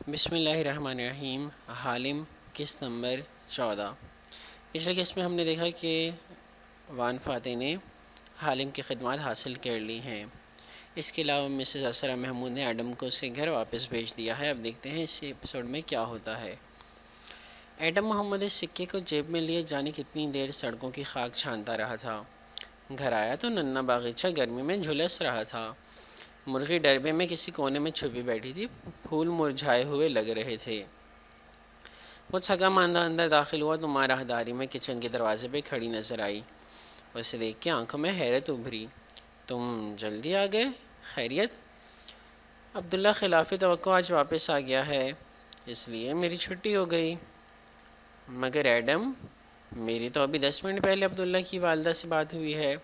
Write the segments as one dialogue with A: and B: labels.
A: بسم اللہ الرحمن الرحیم۔ حالم قسط نمبر 14۔ پچھلے قسط میں ہم نے دیکھا کہ وان فاتح نے حالم کی خدمات حاصل کر لی ہیں۔ اس کے علاوہ مسز اسرا محمود نے ایڈم کو اسے گھر واپس بھیج دیا ہے۔ اب دیکھتے ہیں اس ایپیسوڈ میں کیا ہوتا ہے۔ ایڈم محمد اس سکے کو جیب میں لیے جانے کتنی دیر سڑکوں کی خاک چھانتا رہا تھا۔ گھر آیا تو ننھا باغیچہ گرمی میں جھلس رہا تھا۔ مرغی ڈربے میں کسی کونے میں چھپی بیٹھی تھی، پھول مرجھائے ہوئے لگ رہے تھے۔ وہ تھکا ماندہ اندر داخل ہوا تو ماں راہداری میں کچن کے دروازے پہ کھڑی نظر آئی۔ اسے دیکھ کے آنکھوں میں حیرت ابھری۔ تم جلدی آ گئے، خیریت؟ عبداللہ خلاف توقع آج واپس آ گیا ہے، اس لیے میری چھٹی ہو گئی۔ مگر ایڈم، میری تو ابھی 10 منٹ پہلے عبداللہ کی والدہ سے بات ہوئی ہے۔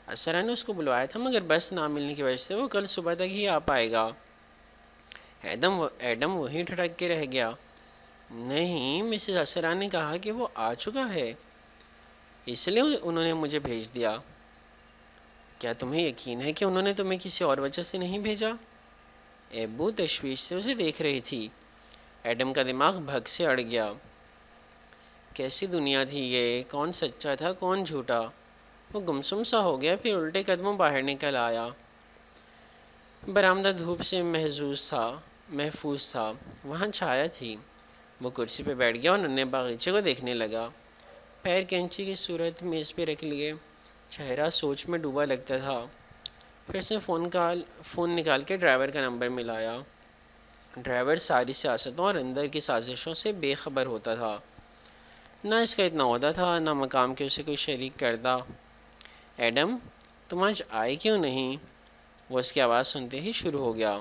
A: اسرا نے اس کو بلوایا تھا مگر بس نہ ملنے کی وجہ سے وہ کل صبح تک ہی آ پائے گا۔ ایڈم وہیں ٹھٹک کے رہ گیا۔ نہیں، مسز اسرا نے کہا کہ وہ آ چکا ہے، اس لیے انہوں نے مجھے بھیج دیا۔ کیا تمہیں یقین ہے کہ انہوں نے تمہیں کسی اور وجہ سے نہیں بھیجا؟ ابو تشویش سے اسے دیکھ رہی تھی۔ ایڈم کا دماغ بھگ سے اڑ گیا۔ کیسی دنیا تھی یہ، کون سچا تھا کون جھوٹا؟ وہ گمسم سا ہو گیا، پھر الٹے قدموں باہر نکل آیا۔ برآمدہ دھوپ سے محفوظ تھا، وہاں چھایا تھی۔ وہ کرسی پہ بیٹھ گیا اور ننھے باغیچے کو دیکھنے لگا۔ پیر کینچی کی صورت میز پہ رکھ لیے، چہرہ سوچ میں ڈوبا لگتا تھا۔ پھر سے فون نکال کے ڈرائیور کا نمبر ملایا۔ ڈرائیور ساری سیاستوں اور اندر کی سازشوں سے بے خبر ہوتا تھا۔ نہ اس کا اتنا عہدہ تھا، نہ مقام کے اسے کوئی شریک کرتا۔ ایڈم، تم آج آئے کیوں نہیں؟ وہ اس کی آواز سنتے ہی شروع ہو گیا۔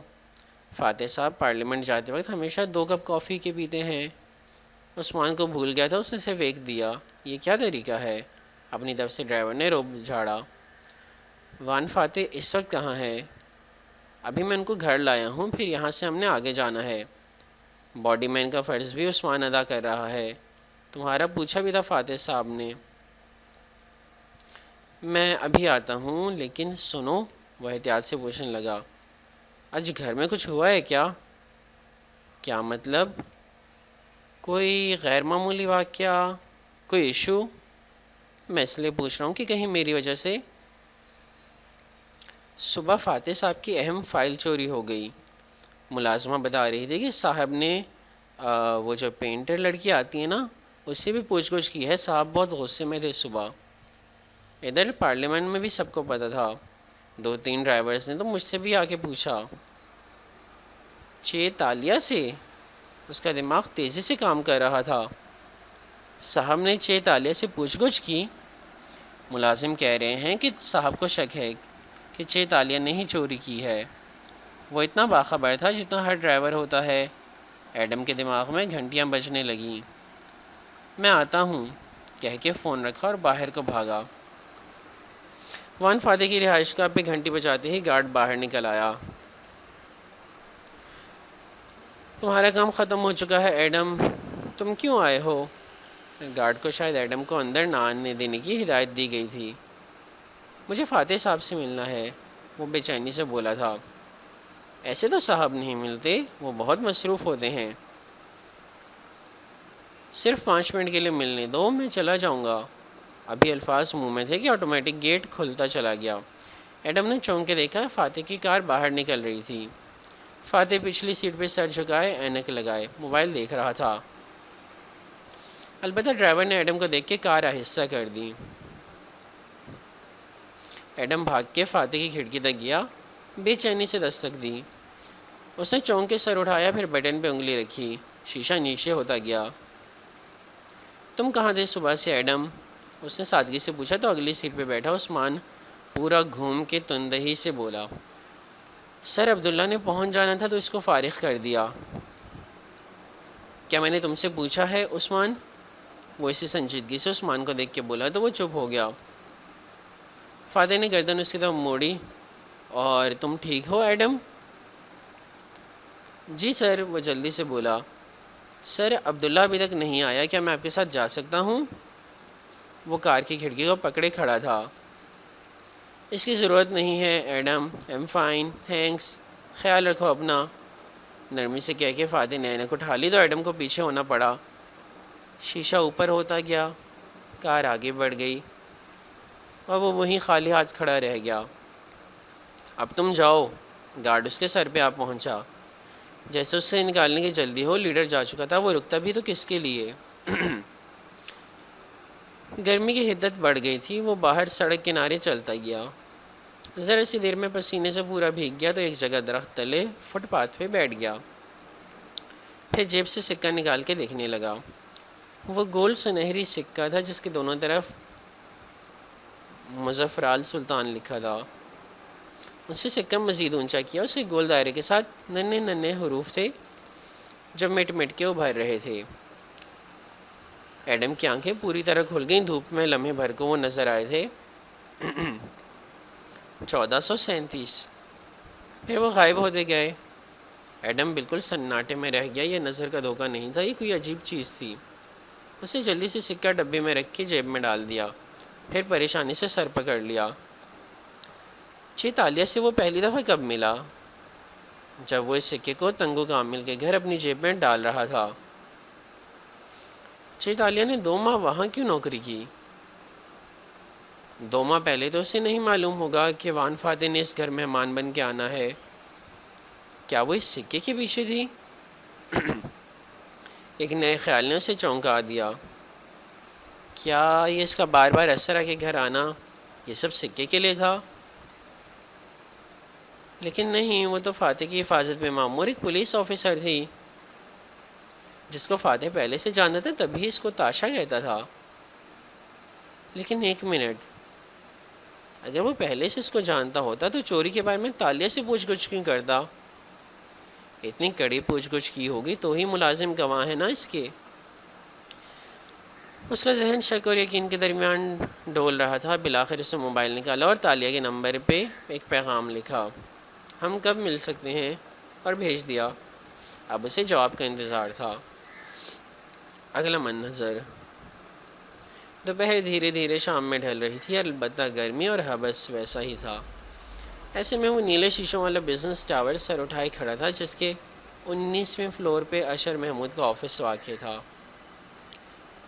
A: فاتح صاحب پارلیمنٹ جاتے وقت ہمیشہ 2 کپ کافی کے پیتے ہیں۔ عثمان کو بھول گیا تھا، اس نے صرف ایک دیا۔ یہ کیا طریقہ ہے؟ اپنی طرف سے ڈرائیور نے روب جھاڑا۔ وان فاتح اس وقت کہاں ہے؟ ابھی میں ان کو گھر لایا ہوں، پھر یہاں سے ہم نے آگے جانا ہے۔ باڈی مین کا فرض بھی عثمان ادا کر رہا ہے۔ تمہارا پوچھا بھی تھا فاتح صاحب نے۔ میں ابھی آتا ہوں، لیکن سنو، وہ احتیاط سے پوچھنے لگا، آج گھر میں کچھ ہوا ہے کیا؟ کیا مطلب؟ کوئی غیر معمولی واقعہ، کوئی ایشو؟ میں اس لیے پوچھ رہا ہوں کہ کہیں میری وجہ سے۔ صبح فاتح صاحب کی اہم فائل چوری ہو گئی۔ ملازمہ بتا رہی تھی کہ صاحب نے وہ جو پینٹر لڑکی آتی ہے نا، اس سے بھی پوچھ گچھ کی ہے۔ صاحب بہت غصے میں تھے صبح۔ ادھر پارلیمنٹ میں بھی سب کو پتہ تھا، 2-3 ڈرائیورز نے تو مجھ سے بھی آ کے پوچھا۔ تالیہ سے؟ اس کا دماغ تیزی سے کام کر رہا تھا۔ صاحب نے تالیہ سے پوچھ گچھ کی؟ ملازم کہہ رہے ہیں کہ صاحب کو شک ہے کہ تالیہ نے ہی چوری کی ہے۔ وہ اتنا باخبر تھا جتنا ہر ڈرائیور ہوتا ہے۔ ایڈم کے دماغ میں گھنٹیاں بجنے لگیں۔ میں آتا ہوں، کہہ کے فون رکھا اور باہر کو بھاگا۔ وان فاتح کی رہائش گاہ پہ گھنٹی بجاتے ہی گارڈ باہر نکل آیا۔ تمہارا کام ختم ہو چکا ہے ایڈم، تم کیوں آئے ہو؟ گارڈ کو شاید ایڈم کو اندر نہ آنے دینے کی ہدایت دی گئی تھی۔ مجھے فاتح صاحب سے ملنا ہے، وہ بے چینی سے بولا تھا۔ ایسے تو صاحب نہیں ملتے، وہ بہت مصروف ہوتے ہیں۔ صرف 5 منٹ کے لیے ملنے دو، میں چلا جاؤں گا۔ ابھی الفاظ منہ میں تھے کہ آٹومیٹک گیٹ کھلتا چلا گیا۔ ایڈم نے چونک کے دیکھا، فاتح کی کار باہر نکل رہی تھی۔ فاتح پچھلی سیٹ پہ سر جھکائے، اینک لگائے، موبائل دیکھ رہا تھا۔ البتہ ڈرائیور نے ایڈم کو دیکھ کے کار آہستہ کر دی۔ ایڈم بھاگ کے فاتح کی کھڑکی تک گیا، بے چینی سے دستک دی۔ اس نے چونک کے سر اٹھایا، پھر بٹن پہ انگلی رکھی، شیشہ نیچے ہوتا گیا۔ تم کہاں تھے صبح سے ایڈم؟ اس نے سادگی سے پوچھا تو اگلی سیٹ پہ بیٹھا عثمان پورا گھوم کے تندہی سے بولا، سر عبداللہ نے پہنچ جانا تھا تو اس کو فارغ کر دیا۔ کیا میں نے تم سے پوچھا ہے عثمان؟ وہ اسی سنجیدگی سے عثمان کو دیکھ کے بولا تو وہ چپ ہو گیا۔ فاتح نے گردن اس کی طرف موڑی، اور تم ٹھیک ہو ایڈم؟ جی سر، وہ جلدی سے بولا۔ سر عبداللہ ابھی تک نہیں آیا، کیا میں آپ کے ساتھ جا سکتا ہوں؟ وہ کار کی کھڑکی کو پکڑے کھڑا تھا۔ اس کی ضرورت نہیں ہے ایڈم، ایم فائن، تھینکس، خیال رکھو اپنا۔ نرمی سے کہہ کے فاتح نے عینک اٹھا لی تو ایڈم کو پیچھے ہونا پڑا۔ شیشہ اوپر ہوتا گیا، کار آگے بڑھ گئی اور وہ وہیں خالی ہاتھ کھڑا رہ گیا۔ اب تم جاؤ، گارڈ اس کے سر پہ آ پہنچا۔ جیسے اس سے نکالنے کی جلدی ہو، لیڈر جا چکا تھا، وہ رکتا بھی تو کس کے لیے؟ گرمی کی حدت بڑھ گئی تھی، وہ باہر سڑک کنارے چلتا گیا۔ ذرا سی دیر میں پسینے سے پورا بھیگ گیا تو ایک جگہ درخت تلے فٹ پاتھ پہ بیٹھ گیا۔ پھر جیب سے سکہ نکال کے دیکھنے لگا۔ وہ گول سنہری سکہ تھا جس کے دونوں طرف مظفر آل سلطان لکھا تھا۔ اسے سکہ مزید اونچا کیا، اسے گول دائرے کے ساتھ ننھے ننھے حروف تھے جو مٹ مٹ کے ابھر رہے تھے۔ ایڈم کی آنکھیں پوری طرح کھل گئیں، دھوپ میں لمحے بھر کو وہ نظر آئے تھے۔ 1437۔ پھر وہ غائب ہوتے گئے۔ ایڈم بالکل سناٹے میں رہ گیا، یہ نظر کا دھوکہ نہیں تھا، یہ کوئی عجیب چیز تھی۔ اسے جلدی سے سکہ ڈبے میں رکھ کے جیب میں ڈال دیا، پھر پریشانی سے سر پکڑ لیا۔ تالیہ سے وہ پہلی دفعہ کب ملا؟ جب وہ اس سکے کو تنگو کامل کے گھر اپنی جیب میں ڈال رہا تھا۔ تالیہ نے 2 ماہ وہاں کیوں نوکری کی؟ 2 ماہ پہلے تو اسے نہیں معلوم ہوگا کہ وان فاتح نے اس گھر مہمان بن کے آنا ہے۔ کیا وہ اس سکے کے پیچھے تھی؟ ایک نئے خیال نے اسے چونکا دیا۔ کیا یہ اس کا بار بار اسرا کے گھر آنا یہ سب سکے کے لیے تھا؟ لیکن نہیں، وہ تو فاتح کی حفاظت میں مامور ایک پولیس آفیسر تھی جس کو فاتح پہلے سے جانتا تھا، تبھی اس کو تاشا کہتا تھا۔ لیکن ایک منٹ، اگر وہ پہلے سے اس کو جانتا ہوتا تو چوری کے بارے میں تالیہ سے پوچھ گچھ کیوں کرتا؟ اتنی کڑی پوچھ گچھ کی ہوگی تو ہی ملازم گواہ ہے نا اس کے۔ اس کا ذہن شک اور یقین کے درمیان ڈول رہا تھا۔ بالآخر اسے موبائل نکالا اور تالیہ کے نمبر پہ ایک پیغام لکھا، ہم کب مل سکتے ہیں، اور بھیج دیا۔ اب اسے جواب کا انتظار تھا۔ اگلا منظر، دوپہر دھیرے دھیرے شام میں ڈھل رہی تھی، البتہ گرمی اور حبس ویسا ہی تھا۔ ایسے میں وہ نیلے شیشوں والا بزنس ٹاور سر اٹھائے کھڑا تھا جس کے 19ویں فلور پہ اشر محمود کا آفس واقع تھا۔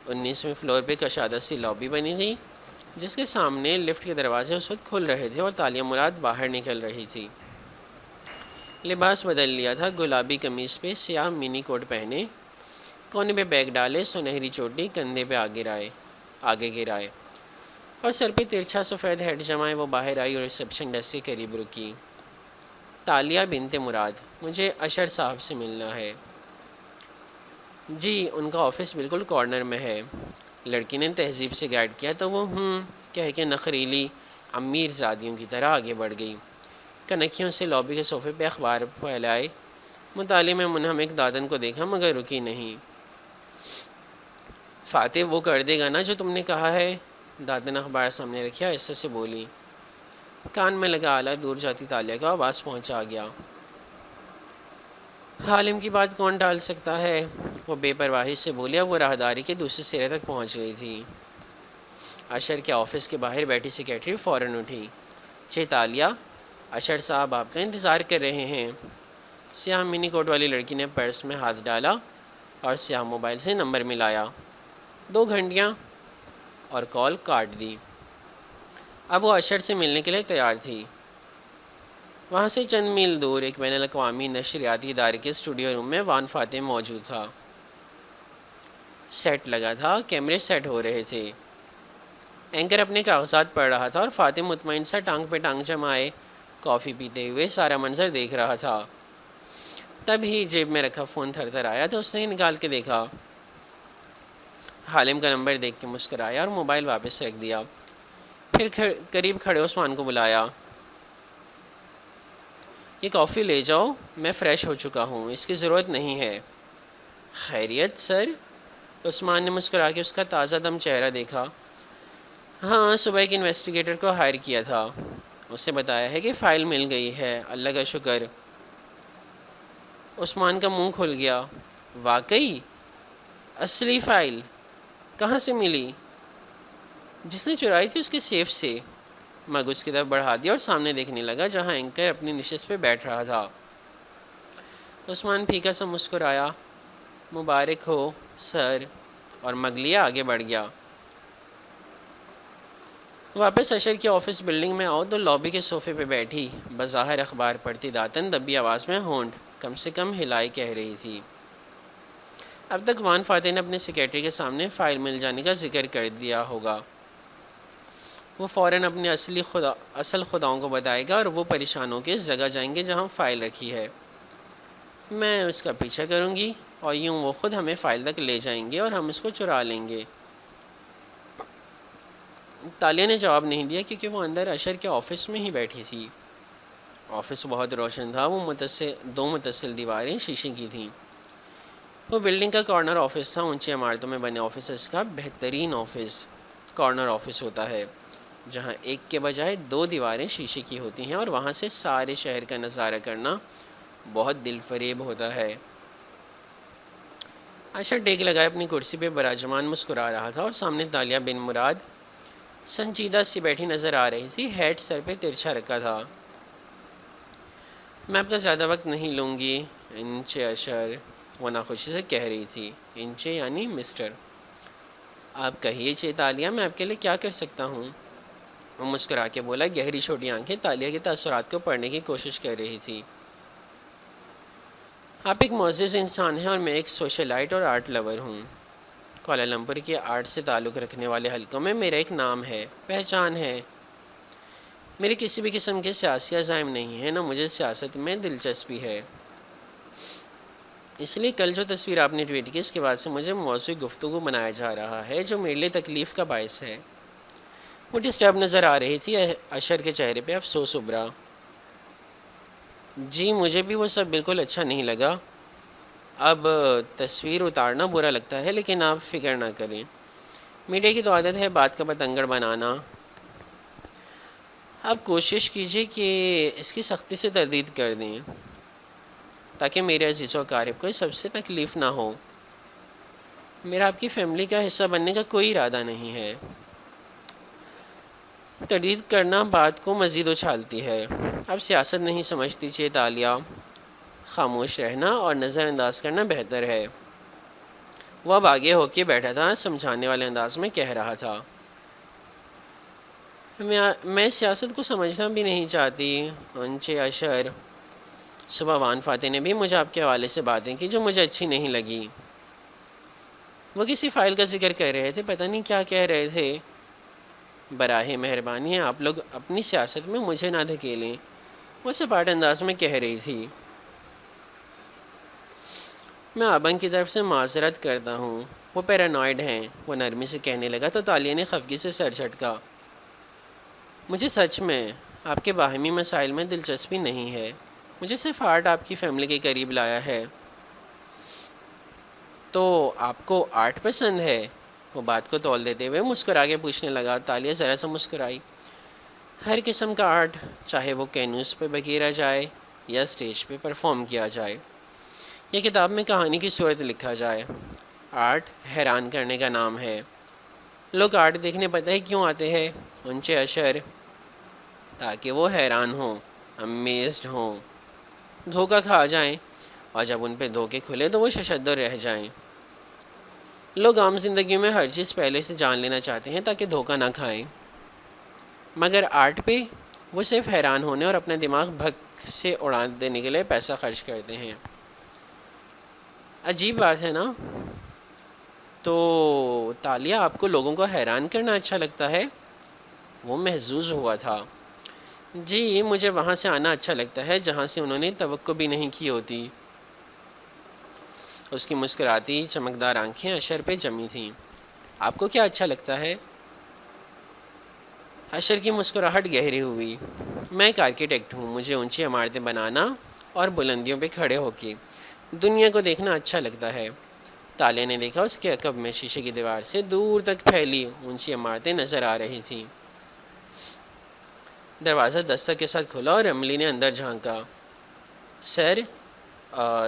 A: 19ویں فلور پہ کشادہ سی لابی بنی تھی جس کے سامنے لفٹ کے دروازے اس وقت کھل رہے تھے اور تالیہ مراد باہر نکل رہی تھی۔ لباس بدل لیا تھا، گلابی قمیص پہ سیاہ منی کوٹ پہنے، کونے پہ بیگ ڈالے، سنہری چوٹی کندھے پہ آگے گرائے اور سر پہ ترچھا سفید ہیڈ جمائے وہ باہر آئی اور ریسیپشن ڈیسک کے قریب رکی۔ تالیہ بنت مراد، مجھے اشر صاحب سے ملنا ہے۔ جی، ان کا آفس بالکل کارنر میں ہے۔ لڑکی نے تہذیب سے گائیڈ کیا تو وہ کہہ کے نخریلی امیر زادیوں کی طرح آگے بڑھ گئی۔ کنکھیوں سے لابی کے صوفے پہ اخبار پھیلائے، مطالعے میں منہمک دادن کو دیکھا مگر رکی نہیں۔ فاتح وہ کر دے گا نا جو تم نے کہا ہے؟ دادن اخبار سامنے رکھا ایسے سے بولی۔ کان میں لگا آلہ دور جاتی تالیہ کا آواز پہنچا گیا، عالم کی بات کون ٹال سکتا ہے؟ وہ بے پرواہی سے بولیا۔ وہ راہداری کے دوسرے سرے تک پہنچ گئی تھی۔ اشر کے آفس کے باہر بیٹھی سیکرٹری فوراً اٹھی۔ تالیہ، اشر صاحب آپ کا انتظار کر رہے ہیں۔ سیاہ منی کوٹ والی لڑکی نے پرس میں ہاتھ ڈالا اور سیاہ موبائل سے نمبر ملایا۔ 2 گھنٹیاں اور کال کاٹ دی۔ اب وہ اشر سے ملنے کے لیے تیار تھی۔ وہاں سے چند میل دور ایک بین الاقوامی نشریاتی ادارے کے اسٹوڈیو روم میں وان فاتح موجود تھا۔ سیٹ لگا تھا، کیمرے سیٹ ہو رہے تھے، اینکر اپنے کاغذات پڑھ رہا تھا اور فاتح مطمئن سا ٹانگ پہ ٹانگ جمائے کافی پیتے ہوئے سارا منظر دیکھ رہا تھا۔ تب ہی جیب میں رکھا فون تھر تھر آیا تو اس نے نکال کے دیکھا۔ عالم کا نمبر دیکھ کے مسکرایا اور موبائل واپس رکھ دیا۔ پھر قریب کھڑے عثمان کو بلایا۔ یہ کافی لے جاؤ، میں فریش ہو چکا ہوں، اس کی ضرورت نہیں ہے۔ خیریت سر؟ عثمان نے مسکرا کے اس کا تازہ دم چہرہ دیکھا۔ ہاں، صبح ایک انویسٹیگیٹر کو ہائر کیا تھا، اسے بتایا ہے کہ فائل مل گئی ہے، اللہ کا شکر۔ عثمان کا منہ کھل گیا۔ واقعی؟ اصلی فائل؟ کہاں سے ملی؟ جس نے چرائی تھی اس کے سیف سے۔ مگ اس کی طرف بڑھا دیا اور سامنے دیکھنے لگا جہاں اینکر اپنی نشست پہ بیٹھ رہا تھا۔ عثمان پھیکا سا مسکرایا۔ مبارک ہو سر، اور مگلیہ آگے بڑھ گیا۔ واپس اشر کی آفس بلڈنگ میں آؤ تو لابی کے صوفے پہ بیٹھی بظاہر اخبار پڑھتی داتن دبی آواز میں ہونٹ کم سے کم ہلائی کہہ رہی تھی، اب تک وان فاتح نے اپنے سیکریٹری کے سامنے فائل مل جانے کا ذکر کر دیا ہوگا۔ وہ فوراً اپنے اصل خداؤں کو بتائے گا اور وہ پریشان ہو کے اس جگہ جائیں گے جہاں فائل رکھی ہے۔ میں اس کا پیچھا کروں گی اور یوں وہ خود ہمیں فائل تک لے جائیں گے اور ہم اس کو چرا لیں گے۔ تالیہ نے جواب نہیں دیا کیونکہ وہ اندر اشر کے آفس میں ہی بیٹھی تھی۔ آفس بہت روشن تھا، وہ دو متصل دیواریں شیشے کی تھیں۔ وہ بلڈنگ کا کارنر آفس تھا، اونچی عمارتوں میں بنے آفسز کا بہترین آفس کارنر آفس ہوتا ہے، جہاں ایک کے بجائے دو دیواریں شیشے کی ہوتی ہیں اور وہاں سے سارے شہر کا نظارہ کرنا بہت دل فریب ہوتا ہے۔ اشر ٹیک لگائے اپنی کرسی پہ براجمان مسکرا رہا تھا اور سامنے تالیہ بن مراد سنجیدہ سی بیٹھی نظر آ رہی تھی، ہیڈ سر پہ ترچھا رکھا تھا۔ میں آپ کا زیادہ وقت نہیں لوں گی انچے اشر، وہ ناخوشی سے کہہ رہی تھی۔ انچے یعنی مسٹر۔ آپ کہیے چے تالیہ، میں آپ کے لیے کیا کر سکتا ہوں؟ وہ مسکرا کے بولا، گہری چھوٹی آنکھیں تالیہ کے تاثرات کو پڑھنے کی کوشش کر رہی تھی۔ آپ ایک معزز انسان ہیں اور میں ایک سوشلائٹ اور آرٹ لور ہوں۔ کوالالمپور کے آرٹ سے تعلق رکھنے والے حلقوں میں میرا ایک نام ہے، پہچان ہے۔ میرے کسی بھی قسم کے سیاسی عزائم نہیں ہیں، نہ مجھے سیاست میں دلچسپی ہے۔ اس لیے کل جو تصویر آپ نے ٹویٹ کی اس کے بعد سے مجھے موضوع گفتگو بنایا جا رہا ہے جو میرے لیے تکلیف کا باعث ہے۔ وہ ڈسٹرب نظر آ رہی تھی، اشر کے چہرے پہ افسوس ابھرا۔ جی مجھے بھی وہ سب بالکل اچھا نہیں لگا۔ اب تصویر اتارنا برا لگتا ہے لیکن آپ فکر نہ کریں، میڈیا کی تو عادت ہے بات کا بتنگڑ بنانا۔ آپ کوشش کیجیے کہ اس کی سختی سے تردید کر دیں تاکہ میرے عزیز و اقارب کو سب سے تکلیف نہ ہو۔ میرا آپ کی فیملی کا حصہ بننے کا کوئی ارادہ نہیں ہے۔ تردید کرنا بات کو مزید اچھالتی ہے۔ اب سیاست نہیں سمجھتی چاہیے تالیہ، خاموش رہنا اور نظر انداز کرنا بہتر ہے۔ وہ اب آگے ہو کے بیٹھا تھا، سمجھانے والے انداز میں کہہ رہا تھا، میں سیاست کو سمجھنا بھی نہیں چاہتی انچے اشر۔ صبح وان فاتح نے بھی مجھے آپ کے حوالے سے باتیں کی جو مجھے اچھی نہیں لگی۔ وہ کسی فائل کا ذکر کر رہے تھے، پتہ نہیں کیا کہہ رہے تھے۔ براہ مہربانی ہے آپ لوگ اپنی سیاست میں مجھے نہ دھکیلیں، وہ سپاٹ انداز میں کہہ رہی تھی۔ میں آبنگ کی طرف سے معذرت کرتا ہوں، وہ پیرانوائڈ ہیں، وہ نرمی سے کہنے لگا تو تالیہ نے خفگی سے سر جھٹکا۔ مجھے سچ میں آپ کے باہمی مسائل میں دلچسپی نہیں ہے، مجھے صرف آرٹ آپ کی فیملی کے قریب لایا ہے۔ تو آپ کو آرٹ پسند ہے؟ وہ بات کو تول دیتے ہوئے مسکرا کے پوچھنے لگا۔ تالیہ ذرا سا مسکرائی۔ ہر قسم کا آرٹ، چاہے وہ کینوس پہ بکھیرا جائے یا اسٹیج پہ پرفارم کیا جائے یا کتاب میں کہانی کی صورت لکھا جائے، آرٹ حیران کرنے کا نام ہے۔ لوگ آرٹ دیکھنے پتہ ہے کیوں آتے ہیں انچے اشر؟ تاکہ وہ حیران ہوں، امیزڈ ہوں، دھوکہ کھا جائیں، اور جب ان پہ دھوکے کھلے تو وہ ششدر رہ جائیں۔ لوگ عام زندگی میں ہر چیز پہلے سے جان لینا چاہتے ہیں تاکہ دھوکہ نہ کھائیں، مگر آرٹ پہ وہ صرف حیران ہونے اور اپنا دماغ بھگ سے اڑا دینے کے لیے پیسہ خرچ کرتے ہیں۔ عجیب بات ہے نا؟ تو تالیہ، آپ کو لوگوں کو حیران کرنا اچھا لگتا ہے؟ وہ محظوظ ہوا تھا۔ جی مجھے وہاں سے آنا اچھا لگتا ہے جہاں سے انہوں نے توقع بھی نہیں کی ہوتی۔ اس کی مسکراتی چمکدار آنکھیں اشر پہ جمی تھیں۔ آپ کو کیا اچھا لگتا ہے؟ اشر کی مسکراہٹ گہری ہوئی۔ میں ایک آرکیٹیکٹ ہوں، مجھے اونچی عمارتیں بنانا اور بلندیوں پہ کھڑے ہو کے دنیا کو دیکھنا اچھا لگتا ہے۔ تالیہ نے دیکھا اس کے عقب میں شیشے کی دیوار سے دور تک پھیلی اونچی عمارتیں نظر آ رہی تھیں۔ دروازہ دستک کے ساتھ کھلا اور رملی نے اندر جھانکا۔ سر،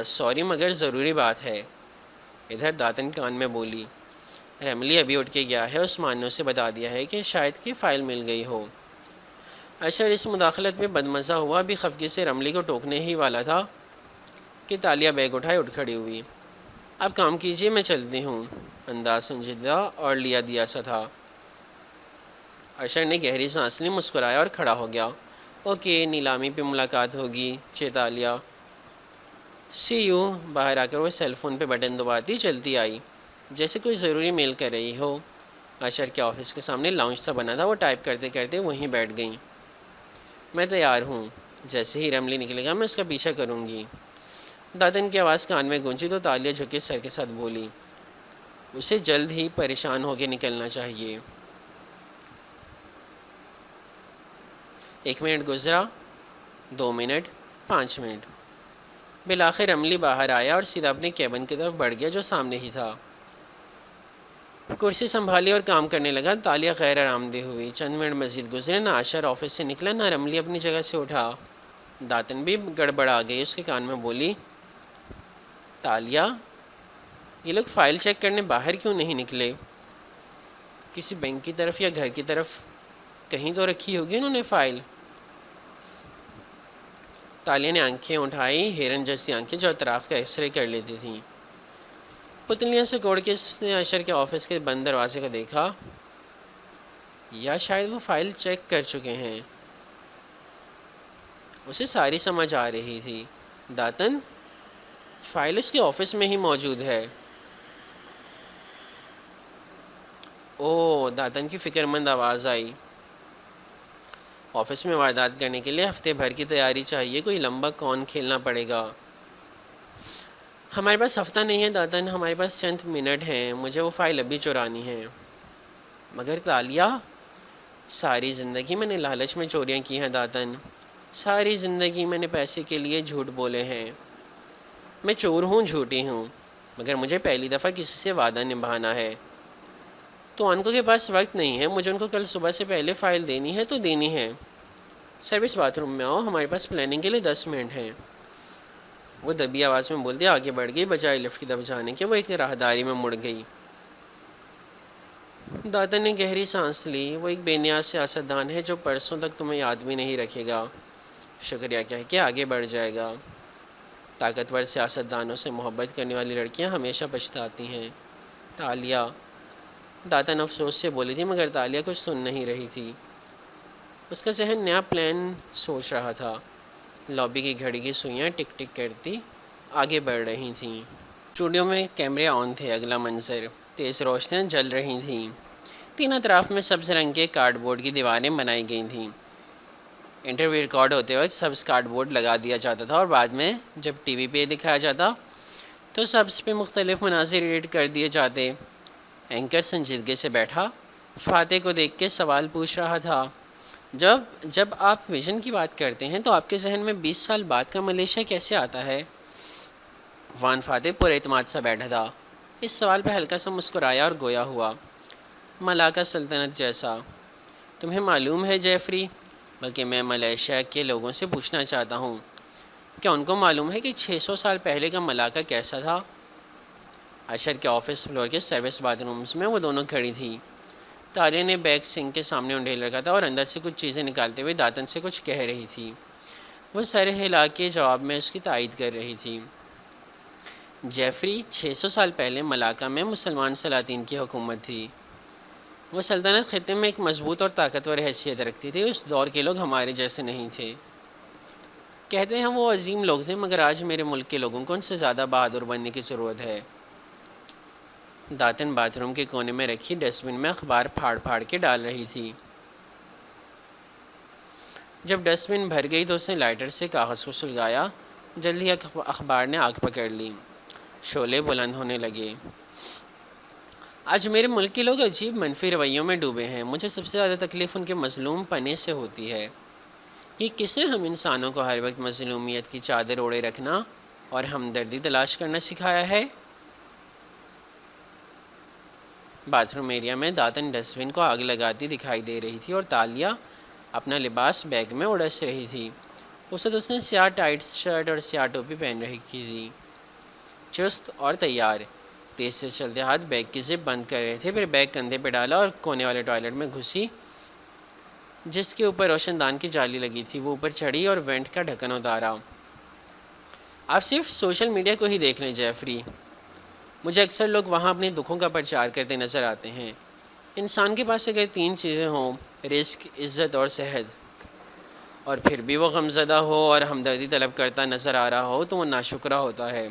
A: سوری مگر ضروری بات ہے، ادھر داتن کان میں بولی۔ رملی ابھی اٹھ کے گیا ہے، عثمان نے اسے بتا دیا ہے کہ شاید کہ فائل مل گئی ہو۔ اشر اس مداخلت میں بدمزہ ہوا، بھی خفگی سے رملی کو ٹوکنے ہی والا تھا کہ تالیہ بیگ اٹھائے اٹھ کھڑی ہوئی۔ اب کام کیجیے، میں چلتی ہوں۔ انداز سنجیدہ اور لیا دیا سا تھا۔ اشر نے گہری سانس لی، مسکرایا اور کھڑا ہو گیا۔ اوکے، نیلامی پہ ملاقات ہوگی چیتالیہ، سی یو۔ باہر آ کر وہ سیل فون پہ بٹن دباتی چلتی آئی، جیسے کوئی ضروری میل کر رہی ہو۔ اشر کے آفس کے سامنے لاؤنج سا بنا تھا، وہ ٹائپ کرتے کرتے وہیں بیٹھ گئیں۔ میں تیار ہوں، جیسے ہی رملی نکلے گا میں اس کا پیچھا کروں گی۔ دادن کی آواز کان میں گونجی تو تالیہ جھکے سر کے ساتھ بولی، اسے جلد ہی پریشان ہو کے نکلنا چاہیے۔ 1 منٹ گزرا، 2 منٹ، 5 منٹ۔ بالآخر رملی باہر آیا اور سیدھا اپنے کیبن کی طرف بڑھ گیا جو سامنے ہی تھا۔ کرسی سنبھالی اور کام کرنے لگا۔ تالیہ غیر آرام دہ ہوئی۔ چند منٹ مزید گزرے، نہ اشر آفس سے نکلا نہ رملی اپنی جگہ سے اٹھا۔ داتن بھی گڑبڑ آ گئی، اس کے کان میں بولی، تالیہ، یہ لوگ فائل چیک کرنے باہر کیوں نہیں نکلے؟ کسی بینک کی طرف یا گھر کی طرف کہیں تو رکھی ہوگی انہوں نے فائل۔ تالیہ نے آنکھیں اٹھائی، ہرن جیسی آنکھیں جو اطراف کا ایکس رے کر لیتی تھیں۔ پتلیاں سے کوڑ کے اس نے اشر کے آفس کے بند دروازے کو دیکھا، یا شاید وہ فائل چیک کر چکے ہیں۔ اسے ساری سمجھ آ رہی تھی۔ داتن، فائل اس کے آفس میں ہی موجود ہے۔ اوہ، داتن کی فکر مند آواز آئی۔ آفس میں واردات کرنے کے لیے ہفتے بھر کی تیاری چاہیے، کوئی لمبا کون کھیلنا پڑے گا۔ ہمارے پاس ہفتہ نہیں ہے داتن، ہمارے پاس چند منٹ ہیں، مجھے وہ فائل ابھی چرانی ہے۔ مگر تالیہ، ساری زندگی میں نے لالچ میں چوریاں کی ہیں داتن، ساری زندگی میں نے پیسے کے لیے جھوٹ بولے ہیں۔ میں چور ہوں، جھوٹی ہوں، مگر مجھے پہلی دفعہ کسی سے وعدہ نبھانا ہے۔ تو انکو کے پاس وقت نہیں ہے، مجھے ان کو کل صبح سے پہلے فائل دینی ہے تو دینی ہے۔ سروس باتھ روم میں آؤ، ہمارے پاس پلاننگ کے لیے 10 منٹ ہیں۔ وہ دبی آواز میں بولتے آگے بڑھ گئی، بجائے لفٹ کی طرف جانے کے وہ ایک راہداری میں مڑ گئی۔ دادا نے گہری سانس لی۔ وہ ایک بے نیاز سیاستدان ہے جو پرسوں تک تمہیں یاد بھی نہیں رکھے گا، شکریہ کہہ کے آگے بڑھ جائے گا۔ طاقتور سیاستدانوں سے محبت کرنے والی لڑکیاں ہمیشہ پچھتاتی ہیں۔ تالیہ، داتن افسوس سے بولی تھی، مگر تالیہ کچھ سن نہیں رہی تھی۔ اس کا ذہن نیا پلان سوچ رہا تھا۔ لابی کی گھڑی کی سوئیاں ٹک ٹک کرتی آگے بڑھ رہی تھیں۔ اسٹوڈیو میں کیمرے آن تھے۔ اگلا منظر، تیز روشنیاں جل رہی تھیں۔ 3 اطراف میں سبز رنگ کے کارڈ بورڈ کی دیواریں بنائی گئی تھیں۔ انٹرویو ریکارڈ ہوتے وقت سبز کارڈ بورڈ لگا دیا جاتا تھا اور بعد میں جب ٹی وی پہ دکھایا جاتا تو سبز پہ مختلف مناظر ایڈٹ کر دیے جاتے۔ اینکر سنجیدگی سے بیٹھا فاتح کو دیکھ کے سوال پوچھ رہا تھا، جب آپ ویژن کی بات کرتے ہیں تو آپ کے ذہن میں 20 سال بعد کا ملیشیا کیسے آتا ہے؟ وان فاتح پر اعتماد سا بیٹھا تھا۔ اس سوال پہ ہلکا سا مسکرایا اور گویا ہوا، ملاکا سلطنت جیسا۔ تمہیں معلوم ہے جیفری، بلکہ میں ملیشیا کے لوگوں سے پوچھنا چاہتا ہوں، کیا ان کو معلوم ہے کہ 600 سال پہلے کا ملاکا کیسا تھا؟ اشر کے آفس فلور کے سروس باتھ رومز میں وہ دونوں کھڑی تھی۔ تالیہ نے بیگ سنک کے سامنے انڈیل رکھا تھا اور اندر سے کچھ چیزیں نکالتے ہوئے داتن سے کچھ کہہ رہی تھی۔ وہ سر ہلا کے جواب میں اس کی تائید کر رہی تھی۔ جیفری، 600 سال پہلے ملاکا میں مسلمان سلاطین کی حکومت تھی۔ وہ سلطنت خطے میں ایک مضبوط اور طاقتور حیثیت رکھتی تھی۔ اس دور کے لوگ ہمارے جیسے نہیں تھے۔ کہتے ہیں وہ عظیم لوگ تھے، مگر آج میرے ملک کے لوگوں کو ان سے زیادہ بہادر بننے کی ضرورت ہے۔ داتن باتھ روم کے کونے میں رکھی ڈسٹ بن میں اخبار پھاڑ پھاڑ کے ڈال رہی تھی۔ جب ڈسٹ بن بھر گئی تو اس نے لائٹر سے کاغذ کو سلگایا۔ جلد ہی اخبار نے آگ پکڑ لی، شعلے بلند ہونے لگے۔ آج میرے ملک کے لوگ عجیب منفی رویوں میں ڈوبے ہیں۔ مجھے سب سے زیادہ تکلیف ان کے مظلوم پنے سے ہوتی ہے۔ یہ کس نے ہم انسانوں کو ہر وقت مظلومیت کی چادر اوڑے رکھنا اور ہمدردی تلاش کرنا سکھایا ہے؟ باتھ روم ایریا میں داتن ڈسٹ بن کو آگ لگاتی دکھائی دے رہی تھی اور تالیہ اپنا لباس بیگ میں اڑس رہی تھی۔ اس نے سیاہ ٹائٹ شرٹ اور سیاہ ٹوپی پہن رکھی تھی، چست اور تیار۔ تیز سے چلتے ہاتھ بیگ کی زپ بند کر رہے تھے، پھر بیگ کندھے پہ ڈالا اور کونے والے ٹوائلٹ میں گھسی جس کے اوپر روشن دان کی جالی لگی تھی۔ وہ اوپر چڑھی اور وینٹ کا ڈھکن اتارا۔ آپ صرف سوشل میڈیا کو ہی دیکھ لیں جیفری، مجھے اکثر لوگ وہاں اپنے دکھوں کا پرچار کرتے نظر آتے ہیں۔ انسان کے پاس اگر 3 چیزیں ہوں، رزق، عزت اور صحت، اور پھر بھی وہ غمزدہ ہو اور ہمدردی طلب کرتا نظر آ رہا ہو تو وہ ناشکرا ہوتا ہے۔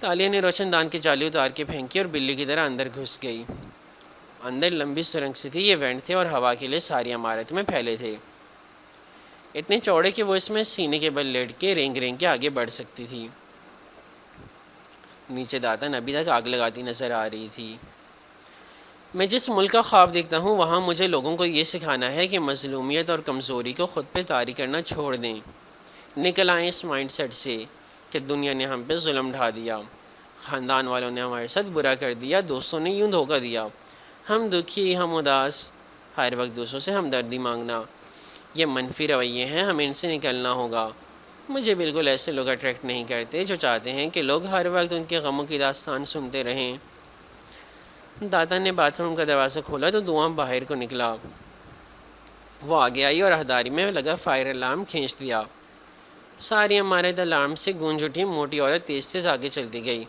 A: تالیہ نے روشن دان کی جالی اتار کے پھینکی اور بلی کی طرح اندر گھس گئی۔ اندر لمبی سرنگ سی تھی، یہ وینٹ تھے اور ہوا کے لیے ساری عمارت میں پھیلے تھے، اتنے چوڑے کہ وہ اس میں سینے کے بل لیٹ کے رینگ رینگ کے آگے بڑھ سکتی تھی۔ نیچے داتن ابھی تک آگ لگاتی نظر آ رہی تھی۔ میں جس ملک کا خواب دیکھتا ہوں وہاں مجھے لوگوں کو یہ سکھانا ہے کہ مظلومیت اور کمزوری کو خود پہ طاری کرنا چھوڑ دیں۔ نکل آئیں اس مائنڈ سیٹ سے کہ دنیا نے ہم پہ ظلم ڈھا دیا، خاندان والوں نے ہمارے ساتھ برا کر دیا، دوستوں نے یوں دھوکہ دیا، ہم دکھی، ہم اداس، ہر وقت دوسروں سے ہمدردی مانگنا، یہ منفی رویے ہیں، ہمیں ان سے نکلنا ہوگا۔ مجھے بالکل ایسے لوگ اٹریکٹ نہیں کرتے جو چاہتے ہیں کہ لوگ ہر وقت ان کے غموں کی داستان سنتے رہیں۔ دادا نے باتھ روم کا دروازہ کھولا تو دھواں باہر کو نکلا۔ وہ آگے آئی اور ہداری میں لگا فائر الارم کھینچ دیا۔ ساری عمارت الارم سے گونج اٹھی، موٹی عورت تیز تیز آگے چلتی گئی،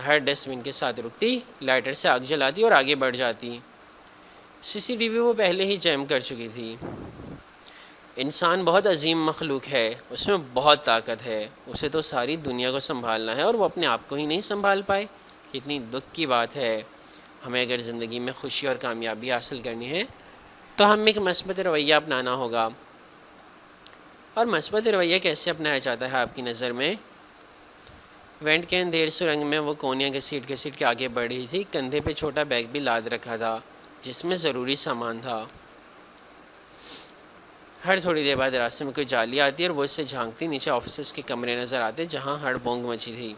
A: ہر ڈسٹ بن کے ساتھ رکتی، لائٹر سے آگ جلاتی اور آگے بڑھ جاتی۔ سی سی ٹی وی وہ پہلے ہی جیم کر چکی تھی۔ انسان بہت عظیم مخلوق ہے، اس میں بہت طاقت ہے، اسے تو ساری دنیا کو سنبھالنا ہے اور وہ اپنے آپ کو ہی نہیں سنبھال پائے، کتنی دکھ کی بات ہے۔ ہمیں اگر زندگی میں خوشی اور کامیابی حاصل کرنی ہے تو ہمیں ایک مثبت رویہ اپنانا ہوگا۔ اور مثبت رویہ کیسے اپنایا جاتا ہے آپ کی نظر میں؟ وینٹ کے اندھیر سرنگ میں وہ کونیاں گھسیٹ کے آگے بڑھ رہی تھی، کندھے پہ چھوٹا بیگ بھی لاد رکھا تھا جس میں ضروری سامان تھا۔ ہر تھوڑی دیر بعد راستے میں کوئی جالی آتی اور وہ اس سے جھانکتی، نیچے آفیسرز کے کمرے نظر آتے جہاں ہڑ بونگ مچی تھی۔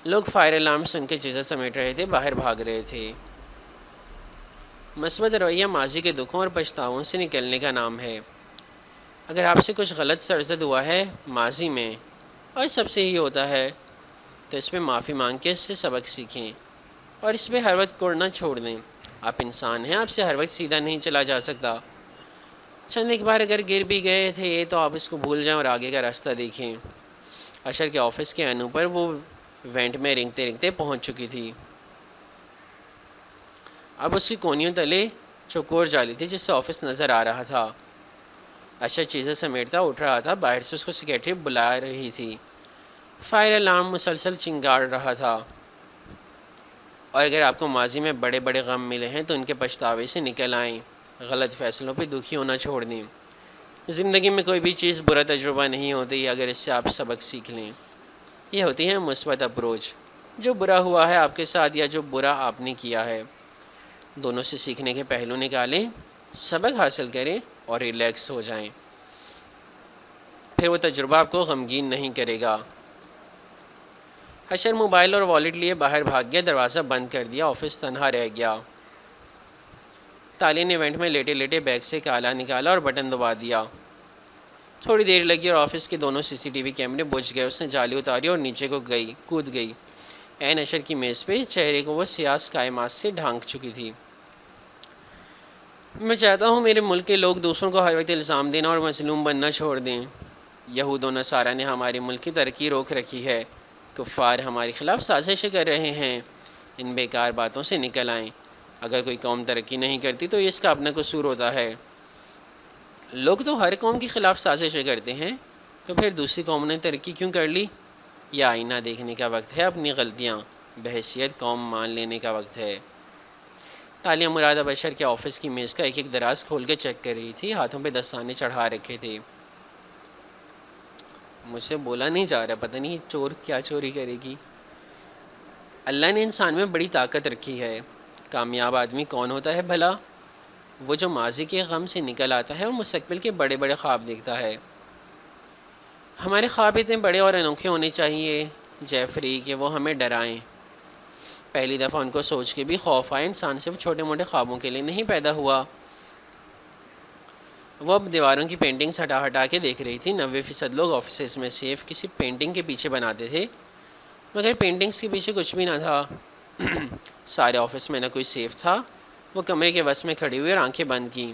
A: لوگ فائر الارم سن کے چیزیں سمیٹ رہے تھے، باہر بھاگ رہے تھے۔ مثبت رویہ ماضی کے دکھوں اور پچھتاووں سے نکلنے کا نام ہے۔ اگر آپ سے کچھ غلط سرزد ہوا ہے ماضی میں، اور سب سے ہی ہوتا ہے، تو اس پہ معافی مانگ کے اس سے سبق سیکھیں اور اس پہ ہر وقت کوڑنا چھوڑ دیں۔ آپ انسان ہیں، آپ سے ہر وقت سیدھا نہیں چلا جا سکتا۔ چند ایک بار اگر گر بھی گئے تھے تو آپ اس کو بھول جائیں اور آگے کا راستہ دیکھیں۔ اشر کے آفس کے انو پر وہ وینٹ میں رنگتے رنگتے پہنچ چکی تھی۔ اب اس کی کونیوں تلے چوکور جالی تھی جس سے آفس نظر آ رہا تھا۔ اشر چیزیں سمیٹتا اٹھ رہا تھا، باہر سے اس کو سیکریٹری بلا رہی تھی۔ فائر الارم مسلسل چنگاڑ رہا تھا۔ اور اگر آپ کو ماضی میں بڑے بڑے غم ملے ہیں تو ان کے پچھتاوے سے نکل آئیں، غلط فیصلوں پہ دکھی ہونا چھوڑ دیں۔ زندگی میں کوئی بھی چیز برا تجربہ نہیں ہوتی اگر اس سے آپ سبق سیکھ لیں۔ یہ ہوتی ہے مثبت اپروچ۔ جو برا ہوا ہے آپ کے ساتھ یا جو برا آپ نے کیا ہے، دونوں سے سیکھنے کے پہلو نکالیں، سبق حاصل کریں اور ریلیکس ہو جائیں، پھر وہ تجربہ آپ کو غمگین نہیں کرے گا۔ حشر موبائل اور والیٹ لیے باہر بھاگ گیا، دروازہ بند کر دیا، آفس تنہا رہ گیا۔ تالی نے ایونٹ میں لیٹے لیٹے بیگ سے ایک آلہ نکالا اور بٹن دبا دیا۔ تھوڑی دیر لگی اور آفس کے دونوں سی سی ٹی وی کیمرے بجھ گئے۔ اس نے جالی اتاری اور نیچے کو کود گئی۔ عین اشر کی میز پہ چہرے کو وہ سیاہ اسکائی ماسک سے ڈھانک چکی تھی۔ میں چاہتا ہوں میرے ملک کے لوگ دوسروں کو ہر وقت الزام دینا اور مظلوم بننا چھوڑ دیں۔ یہود و نصارہ نے ہمارے ملک کی ترقی روک رکھی ہے، کفار ہمارے خلاف سازشیں کر رہے ہیں۔ ان بیکار باتوں سے نکل آئیں۔ اگر کوئی قوم ترقی نہیں کرتی تو یہ اس کا اپنا قصور ہوتا ہے۔ لوگ تو ہر قوم کے خلاف سازشیں کرتے ہیں، تو پھر دوسری قوم نے ترقی کیوں کر لی؟ یہ آئینہ دیکھنے کا وقت ہے، اپنی غلطیاں بحیثیت قوم مان لینے کا وقت ہے۔ تالیہ مراد اب اشر کے آفس کی میز کا ایک ایک دراز کھول کے چیک کر رہی تھی، ہاتھوں پہ دستانے چڑھا رکھے تھے۔ مجھ سے بولا نہیں جا رہا، پتہ نہیں چور کیا چوری کرے گی۔ اللہ نے انسان میں بڑی طاقت رکھی ہے۔ کامیاب آدمی کون ہوتا ہے بھلا؟ وہ جو ماضی کے غم سے نکل آتا ہے اور مستقبل کے بڑے بڑے خواب دیکھتا ہے۔ ہمارے خواب اتنے بڑے اور انوکھے ہونے چاہیے جیفری کہ وہ ہمیں ڈرائیں۔ پہلی دفعہ ان کو سوچ کے بھی خوف آئے، انسان صرف چھوٹے موٹے خوابوں کے لیے نہیں پیدا ہوا۔ وہ اب دیواروں کی پینٹنگز ہٹا ہٹا کے دیکھ رہی تھی۔ 90% لوگ آفیسز میں سیف کسی پینٹنگ کے پیچھے بناتے تھے، مگر پینٹنگز کے پیچھے کچھ بھی نہ تھا۔ سارے آفس میں نہ کوئی سیف تھا۔ وہ کمرے کے وسط میں کھڑی ہوئی اور آنکھیں بند کی۔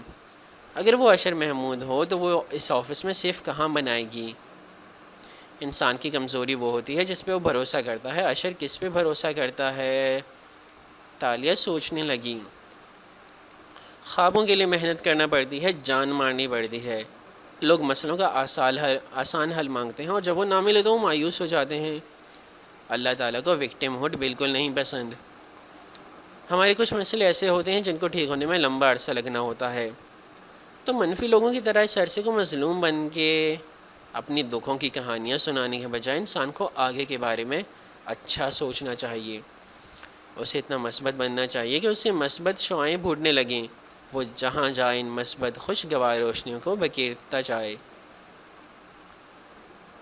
A: اگر وہ اشر محمود ہو تو وہ اس آفس میں سیف کہاں بنائے گی؟ انسان کی کمزوری وہ ہوتی ہے جس پہ وہ بھروسہ کرتا ہے۔ اشر کس پہ بھروسہ کرتا ہے؟ تالیہ سوچنے لگی۔ خوابوں کے لیے محنت کرنا پڑتی ہے، جان مارنی پڑتی ہے۔ لوگ مسئلوں کا آسان حل مانگتے ہیں اور جب وہ نہ ملے تو وہ مایوس ہو جاتے ہیں۔ اللہ تعالیٰ کو وکٹم ہوڈ بالکل نہیں پسند۔ ہمارے کچھ مسئلے ایسے ہوتے ہیں جن کو ٹھیک ہونے میں لمبا عرصہ لگنا ہوتا ہے، تو منفی لوگوں کی طرح اس عرصے کو مظلوم بن کے اپنی دکھوں کی کہانیاں سنانے کے بجائے انسان کو آگے کے بارے میں اچھا سوچنا چاہیے۔ اسے اتنا مثبت بننا چاہیے کہ اس سے مثبت شعاعیں پھوٹنے لگیں، وہ جہاں جائے ان مثبت خوشگوار روشنیوں کو بکھیرتا جائے۔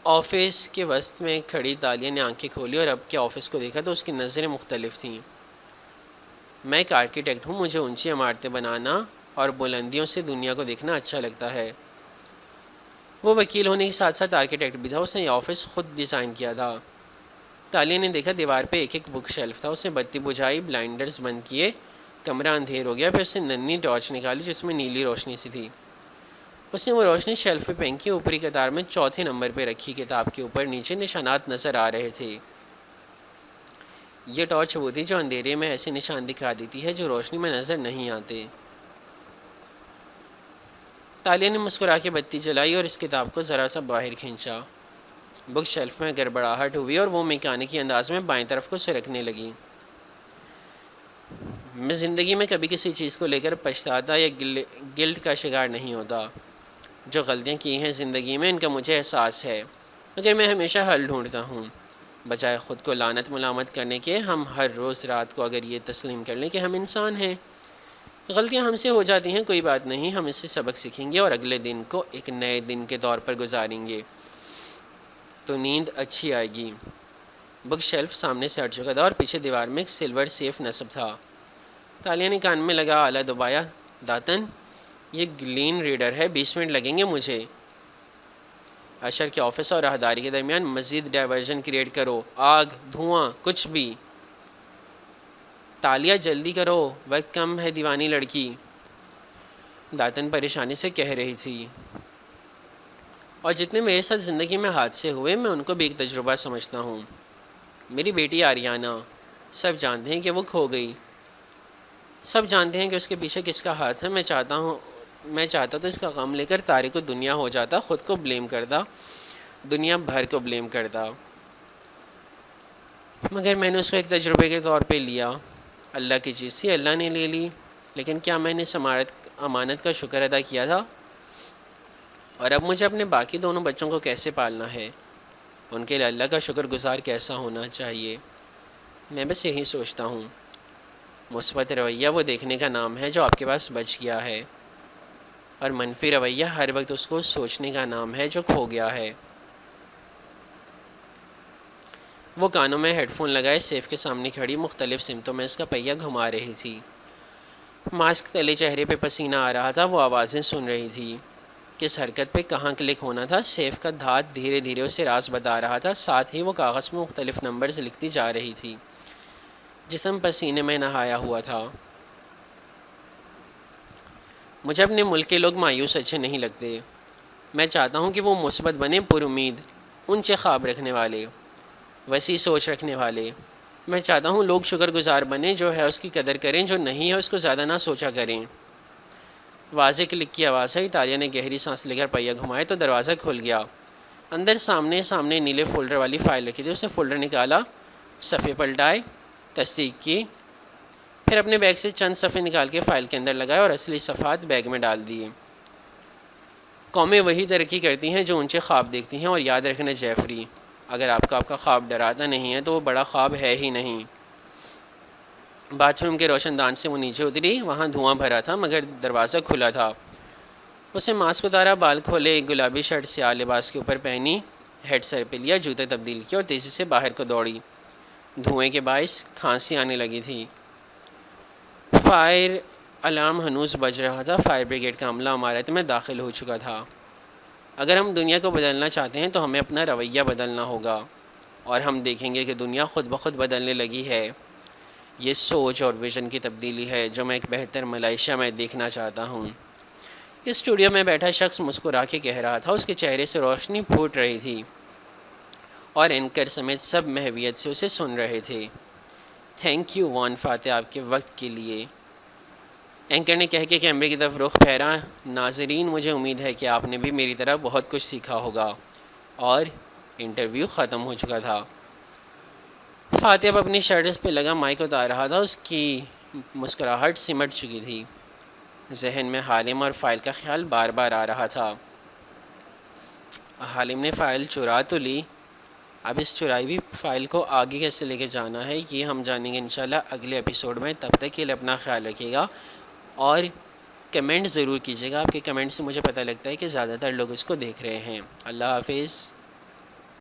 A: آفس کے وسط میں کھڑی تالیہ نے آنکھیں کھولی اور اب کے آفس کو دیکھا تو اس کی نظریں مختلف تھیں۔ میں ایک آرکیٹیکٹ ہوں، مجھے اونچی عمارتیں بنانا اور بلندیوں سے دنیا کو دیکھنا اچھا لگتا ہے۔ وہ وکیل ہونے کے ساتھ ساتھ آرکیٹیکٹ بھی تھا، اس نے یہ آفس خود ڈیزائن کیا تھا۔ تالیہ نے دیکھا دیوار پہ ایک بک شیلف تھا، اس نے بتی بجھائی، بلائنڈرز بند کیے، کمرہ اندھیر ہو گیا، پھر اس نے ننھی ٹارچ نکالی جس میں نیلی روشنی سی تھی۔ اس نے وہ روشنی شیلف پہ پھینکی، اوپری قطار میں چوتھے نمبر پہ رکھی کتاب کے اوپر نیچے نشانات نظر آ رہے تھے۔ یہ ٹارچ وہ تھی جو اندھیرے میں ایسے نشان دکھا دیتی ہے جو روشنی میں نظر نہیں آتے۔ تالیہ نے مسکرا کے بتی جلائی اور اس کتاب کو ذرا سا باہر کھینچا۔ بک شیلف میں گڑبڑاہٹ ہوئی اور وہ میکانکی انداز میں بائیں طرف کو سرکنے لگی۔ میں زندگی میں کبھی کسی چیز کو لے کر پچھتاتا یا گلٹ کا شکار نہیں ہوتا۔ جو غلطیاں کی ہیں زندگی میں ان کا مجھے احساس ہے، مگر میں ہمیشہ حل ڈھونڈتا ہوں۔ بجائے خود کو لعنت ملامت کرنے کے، ہم ہر روز رات کو اگر یہ تسلیم کر لیں کہ ہم انسان ہیں، غلطیاں ہم سے ہو جاتی ہیں، کوئی بات نہیں، ہم اس سے سبق سیکھیں گے اور اگلے دن کو ایک نئے دن کے طور پر گزاریں گے تو نیند اچھی آئے گی۔ بک شیلف سامنے سے ہٹ چکا تھا اور پیچھے دیوار میں ایک سلور سیف نصب تھا۔ تالیہ نے کان میں لگا آلہ دبایا۔ داتن، یہ گلین ریڈر ہے، 20 منٹ لگیں گے مجھے۔ اشر کے آفس اور راہداری کے درمیان مزید ڈائیورژن کریٹ کرو، آگ، دھواں، کچھ بھی۔ تالیہ جلدی کرو، وقت کم ہے دیوانی لڑکی، داتن پریشانی سے کہہ رہی تھی۔ اور جتنے میرے ساتھ زندگی میں حادثے ہوئے میں ان کو بھی ایک تجربہ سمجھتا ہوں۔ میری بیٹی آریانہ، سب جانتے ہیں کہ وہ کھو گئی، سب جانتے ہیں کہ اس کے پیچھے کس کا ہاتھ ہے۔ میں چاہتا تو اس کا غم لے کر طارق کو دنیا ہو جاتا، خود کو بلیم کرتا، دنیا بھر کو بلیم کرتا، مگر میں نے اس کو ایک تجربے کے طور پہ لیا۔ اللہ کی چیز تھی، اللہ نے لے لی، لیکن کیا میں نے اس امانت کا شکر ادا کیا تھا؟ اور اب مجھے اپنے باقی دونوں بچوں کو کیسے پالنا ہے، ان کے لیے اللہ کا شکر گزار کیسا ہونا چاہیے؟ میں بس یہی سوچتا ہوں۔ مثبت رویہ وہ دیکھنے کا نام ہے جو آپ کے پاس بچ گیا ہے، اور منفی رویہ ہر وقت اس کو سوچنے کا نام ہے جو کھو گیا ہے۔ وہ کانوں میں ہیڈ فون لگائے سیف کے سامنے کھڑی مختلف سمتوں میں اس کا پہیہ گھما رہی تھی۔ ماسک تلے چہرے پہ پسینہ آ رہا تھا، وہ آوازیں سن رہی تھی، کس حرکت پہ کہاں کلک ہونا تھا۔ سیف کا دھات دھیرے دھیرے اسے راز بتا رہا تھا، ساتھ ہی وہ کاغذ میں مختلف نمبرز لکھتی جا رہی تھی۔ جسم پسینے میں نہایا ہوا تھا۔ مجھے اپنے ملک کے لوگ مایوس اچھے نہیں لگتے۔ میں چاہتا ہوں کہ وہ مثبت بنے، پر امید، اونچے خواب رکھنے والے، وسیع سوچ رکھنے والے۔ میں چاہتا ہوں لوگ شکر گزار بنیں، جو ہے اس کی قدر کریں، جو نہیں ہے اس کو زیادہ نہ سوچا کریں۔ واضح کلک کی آواز آئی، تالیہ نے گہری سانس لے کر پہیہ گھمائے تو دروازہ کھل گیا۔ اندر سامنے نیلے فولڈر والی فائل رکھی تھی، اس نے فولڈر نکالا، صفحے پلٹائے، تصدیق کی، پھر اپنے بیگ سے چند صفحے نکال کے فائل کے اندر لگائے اور اصلی صفحات بیگ میں ڈال دیے۔ قومیں وہی ترقی کرتی ہیں جو اونچے خواب دیکھتی ہیں، اور یاد رکھنا جیفری، اگر آپ کا خواب ڈراتا نہیں ہے تو وہ بڑا خواب ہے ہی نہیں۔ باتھ روم کے روشن دان سے وہ نیچے اتری، وہاں دھواں بھرا تھا مگر دروازہ کھلا تھا۔ اس نے ماسک اتارا، بال کھولے، ایک گلابی شرٹ سیاہ لباس کے اوپر پہنی، ہیڈ سر پہ لیا، جوتے تبدیل کیے اور تیزی سے باہر کو دوڑی۔ دھوئیں کے باعث کھانسی آنے لگی تھی۔ فائر الارم ہنوز بج رہا تھا، فائر بریگیڈ کا عملہ عمارت میں داخل ہو چکا تھا۔ اگر ہم دنیا کو بدلنا چاہتے ہیں تو ہمیں اپنا رویہ بدلنا ہوگا، اور ہم دیکھیں گے کہ دنیا خود بخود بدلنے لگی ہے۔ یہ سوچ اور ویژن کی تبدیلی ہے جو میں ایک بہتر ملائیشیا میں دیکھنا چاہتا ہوں۔ اس اسٹوڈیو میں بیٹھا شخص مسکرا کے کہہ رہا تھا، اس کے چہرے سے روشنی پھوٹ رہی تھی۔ اور اینکر سمیت سب محویت سے اسے سن رہے تھے۔ تھینک یو وان فاتح آپ کے وقت کے لیے، اینکر نے کہہ کے کیمرے کی طرف رخ پھیرا۔ ناظرین، مجھے امید ہے کہ آپ نے بھی میری طرح بہت کچھ سیکھا ہوگا۔ اور انٹرویو ختم ہو چکا تھا۔ فاتح اب اپنی شرٹ پہ لگا مائک اتار رہا تھا، اس کی مسکراہٹ سمٹ چکی تھی۔ ذہن میں حالم اور فائل کا خیال بار بار آ رہا تھا۔ حالم نے فائل چرا تو لی، اب اس چرائی ہوئی فائل کو آگے کیسے لے کے جانا ہے یہ ہم جانیں گے انشاءاللہ اگلے ایپیسوڈ میں۔ تب تک کے لیے اپنا خیال رکھیے گا اور کمنٹ ضرور کیجیے گا، آپ کے کمنٹ سے مجھے پتہ لگتا ہے کہ زیادہ تر لوگ اس کو دیکھ رہے ہیں۔ اللہ حافظ۔